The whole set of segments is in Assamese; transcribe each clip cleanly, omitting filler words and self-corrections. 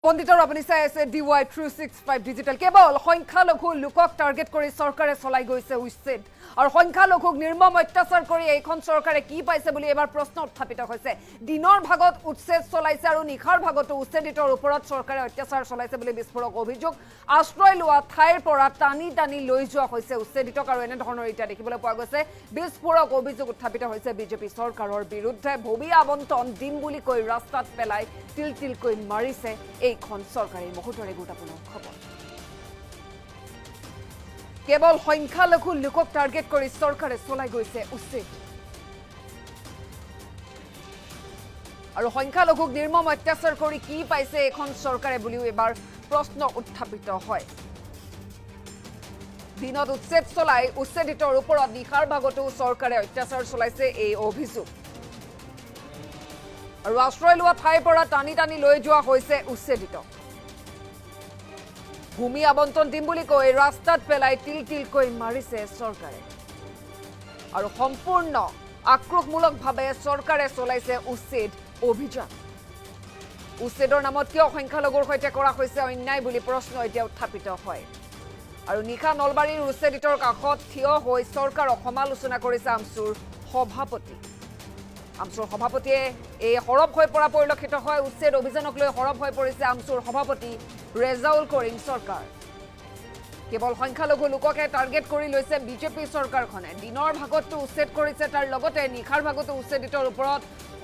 পণ্ডিতৰ আপুনি চাই আছে DY 365 ডিজিটেল কেৱল সংখ্যালঘু লোকক টাৰ্গেট কৰি চৰকাৰে চলাই গৈছে উচ্ছেদ আৰু সংখ্যালঘুক নিৰ্মম অত্যাচাৰ কৰি এইখন চৰকাৰে কি পাইছে বুলি এবাৰ প্ৰশ্ন উত্থাপিত হৈছে দিনৰ ভাগত উচ্ছেদ চলাইছে আৰু নিখাৰ ভাগতো উচ্ছেদিতৰ ওপৰত চৰকাৰে অত্যাচাৰ চলাইছে বুলি বিস্ফোৰক অভিযোগ আশ্ৰয় লোৱা ঠাইৰ পৰা টানি টানি লৈ যোৱা হৈছে উচ্ছেদিতক আৰু এনে ধৰণৰ এতিয়া দেখিবলৈ পোৱা গৈছে বিস্ফোৰক অভিযোগ উত্থাপিত হৈছে বিজেপি চৰকাৰৰ বিৰুদ্ধে ভূমি আবণ্টন দিম বুলি কৈ ৰাস্তাত পেলাই তিল তিলকৈ মাৰিছে এইখন চৰকাৰী মুহূৰ্তৰে গুৰুত্বপূৰ্ণ খবৰ কেৱল সংখ্যালঘু লোকক টাৰ্গেট কৰি চৰকাৰে চলাই গৈছে উচ্ছেদ আৰু সংখ্যালঘুক নিৰ্মম অত্যাচাৰ কৰি কি পাইছে এইখন চৰকাৰে বুলিও এবাৰ প্ৰশ্ন উত্থাপিত হয় দিনত উচ্ছেদ চলাই উচ্ছেদিতৰ ওপৰত নিখাৰ ভাগতো চৰকাৰে অত্যাচাৰ চলাইছে এই অভিযোগ আৰু আশ্ৰয় লোৱা ঠাইৰ পৰা টানি টানি লৈ যোৱা হৈছে উচ্ছেদিত ভূমি আবণ্টন দিম বুলি কৈ ৰাস্তাত পেলাই তিল তিলকৈ মাৰিছে চৰকাৰে আৰু সম্পূৰ্ণ আক্ৰোশমূলকভাৱে চৰকাৰে চলাইছে উচ্ছেদ অভিযান উচ্ছেদৰ নামত কিয় সংখ্যালঘুৰ সৈতে কৰা হৈছে অন্যায় বুলি প্ৰশ্ন এতিয়া উত্থাপিত হয় আৰু নিশা নলবাৰীৰ উচ্ছেদিতৰ কাষত থিয় হৈ চৰকাৰক সমালোচনা কৰিছে আমচুৰ সভাপতি আমচুৰ সভাপতিয়ে এই হৰব হৈ পৰা পৰিলক্ষিত হয় উচ্ছেদ অভিযানক লৈ হৰব হৈ পৰিছে আমচুৰ সভাপতি ৰেজাউল কৰিম চৰকাৰ কেৱল সংখ্যালঘু লোককে টাৰ্গেট কৰি লৈছে বিজেপি চৰকাৰখনে দিনৰ ভাগতো উচ্ছেদ কৰিছে তাৰ লগতে নিখাৰ ভাগতো উচ্ছেদিতৰ ওপৰত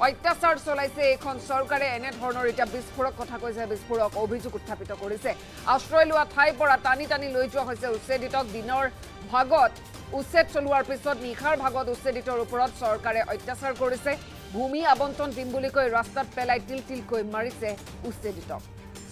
অত্যাচাৰ চলাইছে এইখন চৰকাৰে এনে ধৰণৰ এতিয়া বিস্ফোৰক কথা কৈছে বিস্ফোৰক অভিযোগ উত্থাপিত কৰিছে আশ্ৰয় লোৱা ঠাইৰ পৰা টানি টানি লৈ যোৱা হৈছে উচ্ছেদিতক দিনৰ ভাগত উচ্ছেদ চলোৱাৰ পিছত নিখাৰ ভাগত উচ্ছেদিতৰ ওপৰত চৰকাৰে অত্যাচাৰ কৰিছে ভূমি আবণ্টন দিম বুলি কৈ ৰাস্তাত পেলাই তিল তিলকৈ মাৰিছে উচ্ছেদিতক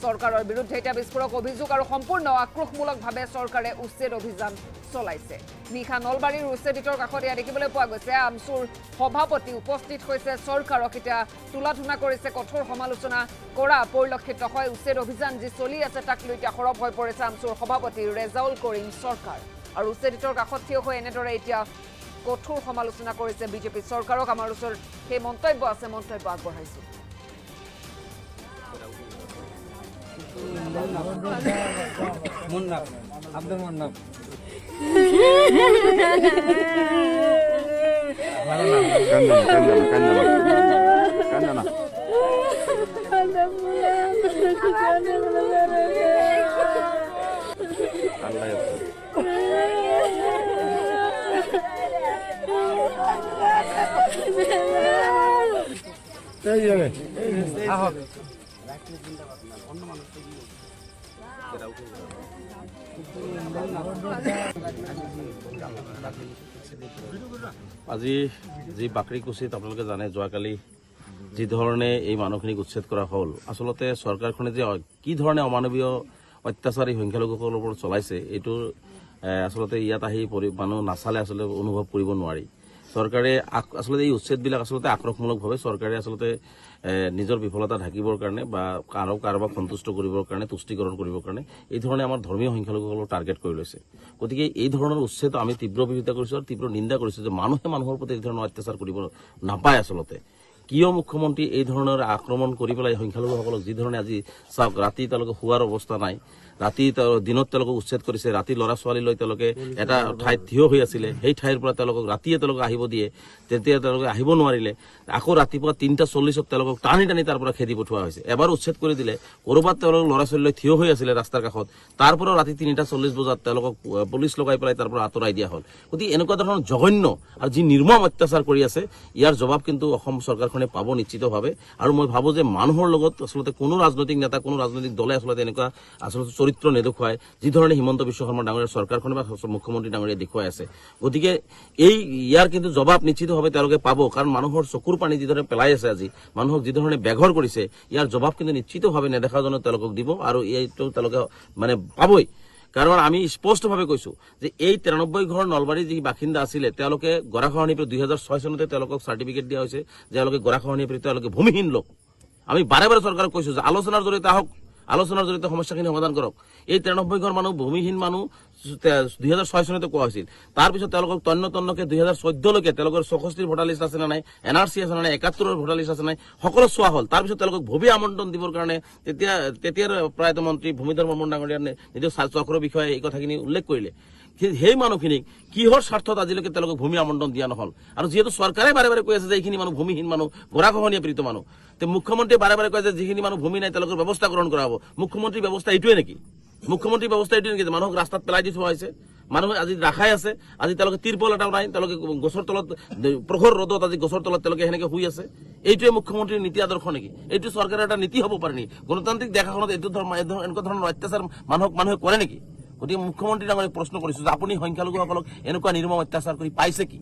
চৰকাৰৰ বিৰুদ্ধে এটা বিস্ফোৰক অভিযোগ আৰু সম্পূৰ্ণ আক্ৰোশমূলকভাৱে চৰকাৰে উচ্ছেদ অভিযান চলাইছে নিশা নলবাৰীৰ উচ্ছেদিতৰ কাষত এয়া দেখিবলৈ পোৱা গৈছে আমচুৰ সভাপতি উপস্থিত হৈছে চৰকাৰক এতিয়া তুলাধুনা কৰিছে কঠোৰ সমালোচনা কৰা পৰিলক্ষিত হয় উচ্ছেদ অভিযান যি চলি আছে তাক লৈ এতিয়া সৰব হৈ পৰিছে আমচুৰ সভাপতি ৰেজাউল কৰিম চৰকাৰ আৰু উচ্ছেদিতৰ কাষত থিয় হৈ এনেদৰে এতিয়া কঠোৰ সমালোচনা কৰিছে বিজেপি চৰকাৰক আমাৰ ওচৰত সেই মন্তব্য আছে মন্তব্য আগবঢ়াইছো মুন্নাফ আব্দুল মুন্নাফ কান্না আজি যি বাকৰিকুছিত আপোনালোকে জানে যোৱাকালি যি ধৰণে এই মানুহখিনিক উচ্ছেদ কৰা হ'ল আচলতে চৰকাৰখনে যে কি ধৰণে অমানৱীয় অত্যাচাৰ এই সংখ্যালঘুসকলৰ ওপৰত চলাইছে এইটো আচলতে ইয়াত আহি মানুহ নাচালে আচলতে অনুভৱ কৰিব নোৱাৰি চৰকাৰে আচলতে এই উচ্ছেদবিলাক আচলতে আক্ৰোশমূলকভাৱে চৰকাৰে আচলতে নিজৰ বিফলতা ঢাকিবৰ কাৰণে বা কাৰোবাক সন্তুষ্ট কৰিবৰ কাৰণে তুষ্টিকৰণ কৰিবৰ কাৰণে এই ধৰণে আমাৰ ধৰ্মীয় সংখ্যালঘুসকলক টাৰ্গেট কৰি লৈছে গতিকে এই ধৰণৰ উচ্ছেদ আমি তীব্ৰ বিৰোধিতা কৰিছোঁ আৰু তীব্ৰ নিন্দা কৰিছোঁ যে মানুহে মানুহৰ প্ৰতি এই ধৰণৰ অত্যাচাৰ কৰিব নাপায় আচলতে কিয় মুখ্যমন্ত্ৰী এই ধৰণৰ আক্ৰমণ কৰি পেলাই সংখ্যালঘুসকলক যি ধৰণে আজি চাওক ৰাতি তেওঁলোকে শোৱাৰ অৱস্থা নাই ৰাতি দিনত তেওঁলোকক উচ্ছেদ কৰিছে ৰাতি ল'ৰা ছোৱালীলৈ তেওঁলোকে এটা ঠাইত থিয় হৈ আছিলে সেই ঠাইৰ পৰা তেওঁলোকক ৰাতিয়ে তেওঁলোকে আহিব দিয়ে তেতিয়া তেওঁলোকে আহিব নোৱাৰিলে আকৌ ৰাতিপুৱা 3:40 তেওঁলোকক টানি টানি তাৰ পৰা খেদি পঠোৱা হৈছে এবাৰ উচ্ছেদ কৰি দিলে ক'ৰবাত তেওঁলোক ল'ৰা ছোৱালীলৈ থিয় হৈ আছিলে ৰাস্তাৰ কাষত তাৰ পৰা ৰাতি 3:40 বজাত তেওঁলোকক পুলিচ লগাই পেলাই তাৰ পৰা আঁতৰাই দিয়া হ'ল গতিকে এনেকুৱা ধৰণৰ জঘন্য আৰু যি নিৰ্মম অত্যাচাৰ কৰি আছে ইয়াৰ জবাব কিন্তু অসম চৰকাৰখনে পাব নিশ্চিতভাৱে আৰু মই ভাবোঁ যে মানুহৰ লগত আচলতে কোনো ৰাজনৈতিক নেতা কোনো ৰাজনৈতিক দলে আচলতে এনেকুৱা আচলতে চৰিত্ৰ নেদেখুৱায় যি ধৰণে হিমন্ত বিশ্ব শৰ্মা ডাঙৰীয়া চৰকাৰখনে বা মুখ্যমন্ত্ৰী ডাঙৰীয়াই দেখুৱাই আছে গতিকে ইয়াৰ কিন্তু জবাব নিশ্চিতভাৱে তেওঁলোকে পাব কাৰণ মানুহৰ চকুৰ পানী যি ধৰণে পেলাই আছে আজি মানুহক যি ধৰণে বেঘৰ কৰিছে ইয়াৰ জবাব কিন্তু নিশ্চিতভাৱে নেদেখাজনে তেওঁলোকক দিব আৰু এইটো তেওঁলোকে মানে পাবই কাৰণ আমি স্পষ্টভাৱে কৈছোঁ যে এই 93 ঘৰ নলবাৰীৰ যি বাসিন্দা আছিলে তেওঁলোকে গৰাখহনীয়া প্ৰতি 2006 চনতে তেওঁলোকক চাৰ্টিফিকেট দিয়া হৈছে যে তেওঁলোকে গৰাখহনীয়া প্ৰতি তেওঁলোকে ভূমিহীন লোক আমি বাৰে বাৰে চৰকাৰক কৈছোঁ যে আলোচনাৰ জৰিয়তে আহক আলোচনাৰ জৰিয়তে সমস্যাখিনি সমাধান কৰক। এই 93 ঘৰ মানুহ ভূমিহীন মানুহ 2006 চনতে কোৱা হৈছিল। তাৰপিছত তেওঁলোকক তন্নকে 2014লৈকে তেওঁলোকৰ 64 ভোটাৰ লিষ্ট আছে নে নাই, NRC আছে নে নাই, 71ৰ ভোটাৰ লিষ্ট আছে নাই, সকলো চোৱা হ'ল। তাৰপিছত তেওঁলোকক ভূমি আমন্ত্ৰণ দিবৰ কাৰণে তেতিয়াৰ প্ৰয়াত মন্ত্ৰী ভূমিধৰ বৰ্মন ডাঙৰীয়াৰ নিজৰ চক্ৰৰ বিষয়ে এই কথাখিনি উল্লেখ কৰিলে। সেই মানুহখিনিক কিহৰ স্বাৰ্থত আজিলৈকে তেওঁলোকক ভূমি আমন্ত্ৰণ দিয়া নহল? আৰু যিহেতু চৰকাৰে বাৰে বাৰে কৈ আছে যে এইখিনি মানুহ ভূমিহীন মানুহ, গৰাখহনীয়া পীড়িত মানুহ, তে মুখ্যমন্ত্ৰীয়ে বাৰে বাৰে কয় যে যিখিনি মানুহ ভূমি নাই তেওঁলোকৰ ব্যৱস্থা গ্ৰহণ কৰা হ'ব। মুখ্যমন্ত্ৰীৰ ব্যৱস্থা এইটোৱে নেকি? মুখ্যমন্ত্ৰীৰ ব্যৱস্থা এইটোৱে নেকি যে মানুহক ৰাস্তাত পেলাই দি থোৱা হৈছে, মানুহে আজি ৰাখাই আছে, আজি তেওঁলোকে তিৰপল এটাও নাই, তেওঁলোকে গছৰ তলত প্ৰখৰ ৰ'দত আজি গছৰ তলত তেওঁলোকে সেনেকে শুই আছে। এইটোৱে মুখ্যমন্ত্ৰীৰ নীতি আদৰ্শ নেকি? এইটো চৰকাৰৰ এটা নীতি হ'ব পাৰে নেকি? গণতান্ত্ৰিক দেশখনত এনেকুৱা ধৰণৰ অত্যাচাৰ মানুহে কৰে নেকি? গতিকে মুখ্যমন্ত্ৰী ডাঙৰীক প্ৰশ্ন কৰিছো যে আপুনি সংখ্যালঘুসকলক এনেকুৱা নিৰ্মম অত্যাচাৰ কৰি পাইছে কি?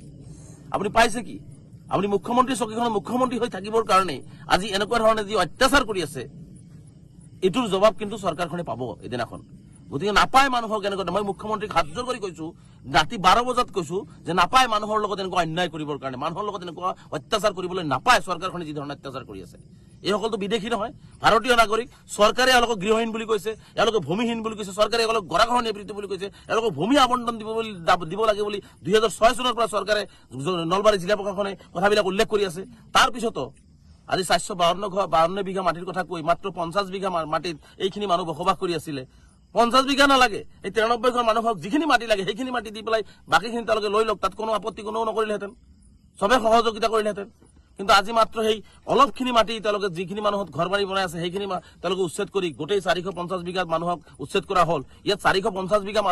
আপুনি পাইছে কি? আপুনি মুখ্যমন্ত্ৰী চকীখনত মুখ্যমন্ত্ৰী হৈ থাকিবৰ কাৰণে আজি এনেকুৱা ধৰণে যি অত্যাচাৰ কৰি আছে, এইটোৰ জবাব কিন্তু চৰকাৰখনে পাব এদিনাখন। গতিকে নাপায় মানুহক এনেকুৱা। মই মুখ্যমন্ত্ৰীক হাত জোৰ কৰি কৈছো, ৰাতি 12 বজাত কৈছো যে নাপায় মানুহৰ লগত এনেকুৱা অন্যায় কৰিবৰ কাৰণে, মানুহৰ লগত এনেকুৱা অত্যাচাৰ কৰিবলৈ নাপায় চৰকাৰখনে যি ধৰণে অত্যাচাৰ কৰি আছে। এইসকলতো বিদেশী নহয়, ভাৰতীয় নাগৰিক। চৰকাৰে এওঁলোকক গৃহহীন বুলি কৈছে, এওঁলোকে ভূমিহীন বুলি কৈছে, চৰকাৰে এওঁলোক গৰাখহনীয়া পীড়িত বুলি কৈছে, এওঁলোকক ভূমি আবণ্টন দিব লাগে বুলি 2006 চনৰ পৰা চৰকাৰে নলবাৰী জিলা প্ৰশাসনে কথাবিলাক উল্লেখ কৰি আছে। তাৰপিছতো আজি 452 বিঘা মাটিৰ কথা কৈ মাত্ৰ 50 বিঘা মাটিত এইখিনি মানুহ বসবাস কৰি আছিলে। 50 বিঘা নালাগে, এই 93 ঘৰ মানুহক যিখিনি মাটি লাগে সেইখিনি মাটি দি পেলাই বাকীখিনি তেওঁলোকে লৈ লওক, তাত কোনো আপত্তি কোনেও নকৰিলেহেঁতেন, চবে সহযোগিতা কৰিলেহেঁতেন। কিন্তু আজি মাত্ৰ সেই অলপখিনি মাটি তেওঁলোকে যিখিনি মানুহত ঘৰ বাৰী বনাই আছে সেইখিনি তেওঁলোকে উচ্ছেদ কৰি গোটেই 450 বিঘা মানুহক উচ্ছেদ কৰা হ'ল। ইয়াত 450 বিঘা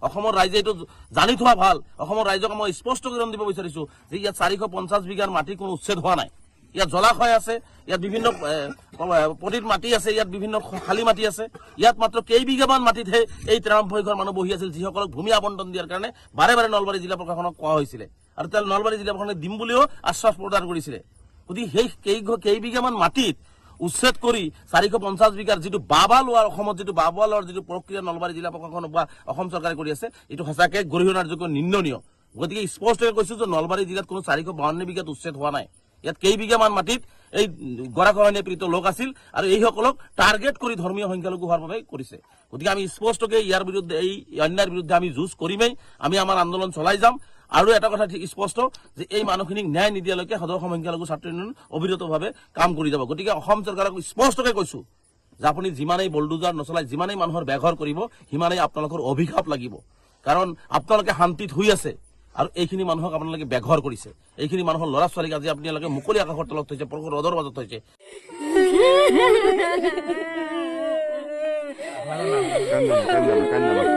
অসমৰ ৰাইজে এইটো জানি থোৱা ভাল। অসমৰ ৰাইজক মই স্পষ্টীকৰণ দিব বিচাৰিছো যে ইয়াত 450 বিঘাৰ মাটি কোনো উচ্ছেদ হোৱা নাই। ইয়াত জলাশয় আছে, ইয়াত বিভিন্ন পতিত মাটি আছে, ইয়াত বিভিন্ন খালী মাটি আছে। ইয়াত মাত্ৰ কেইবিঘামান মাটিতহে এই 93 ঘৰ মানুহ বহি আছিল, যিসকলক ভূমি আবণ্টন দিয়াৰ কাৰণে বাৰে বাৰে নলবাৰী জিলা প্ৰশাসনক কোৱা হৈছিলে, আৰু তেওঁ নলবাৰী জিলা প্ৰশাসনে দিম বুলিও আশ্বাস প্ৰদান কৰিছিলে। গতিকে সেই কেইবিঘামান মাটিত উচ্ছেদ কৰি 450 বিঘাৰ যিটো বাবা লোৱাৰ, অসমত যিটো বাবা লোৱাৰ যিটো প্ৰক্ৰিয়া নলবাৰী জিলা প্ৰশাসন বা অসম চৰকাৰে কৰি আছে, এইটো সঁচাকৈ গৰিহণাৰ যোগ্য, নিন্দনীয়। গতিকে স্পষ্টকৈ কৈছো যে নলবাৰী জিলাত কোনো 452 বিঘাত উচ্ছেদ হোৱা নাই। ইয়াত কেইবিঘামান মাটিত এই গৰাখহনীয়া পীড়িত লোক আছিল, আৰু এইসকলক টাৰ্গেট কৰি ধৰ্মীয় সংখ্যালঘু হোৱাৰ বাবে কৰিছে। গতিকে আমি স্পষ্টকৈ ইয়াৰ বিৰুদ্ধে, এই অন্যায়ৰ বিৰুদ্ধে আমি যুঁজ কৰিমেই, আমি আমাৰ আন্দোলন চলাই যাম। আৰু এটা কথা ঠিক স্পষ্ট যে এই মানুহখিনিক ন্যায় নিদিয়ালৈকে সদৌ অসম সংখ্যালঘু ছাত্ৰ ইউনিয়ন অবিৰতভাৱে কাম কৰি যাব। গতিকে অসম চৰকাৰক স্পষ্টকৈ কৈছো যে আপুনি যিমানেই বলডুজাৰ নচলাই, যিমানেই মানুহৰ বেঘৰ কৰিব, সিমানেই আপোনালোকৰ অভিশাপ লাগিব। কাৰণ আপোনালোকে শান্তিত শুই আছে আৰু এইখিনি মানুহক আপোনালোকে বেঘৰ কৰিছে। এইখিনি মানুহৰ ল'ৰা ছোৱালীক আজি আপোনালোকে মুকলি আকাশৰ তলত থৈছে, প্ৰখৰ ৰ'দৰ মাজত থৈছে। কান্দা না।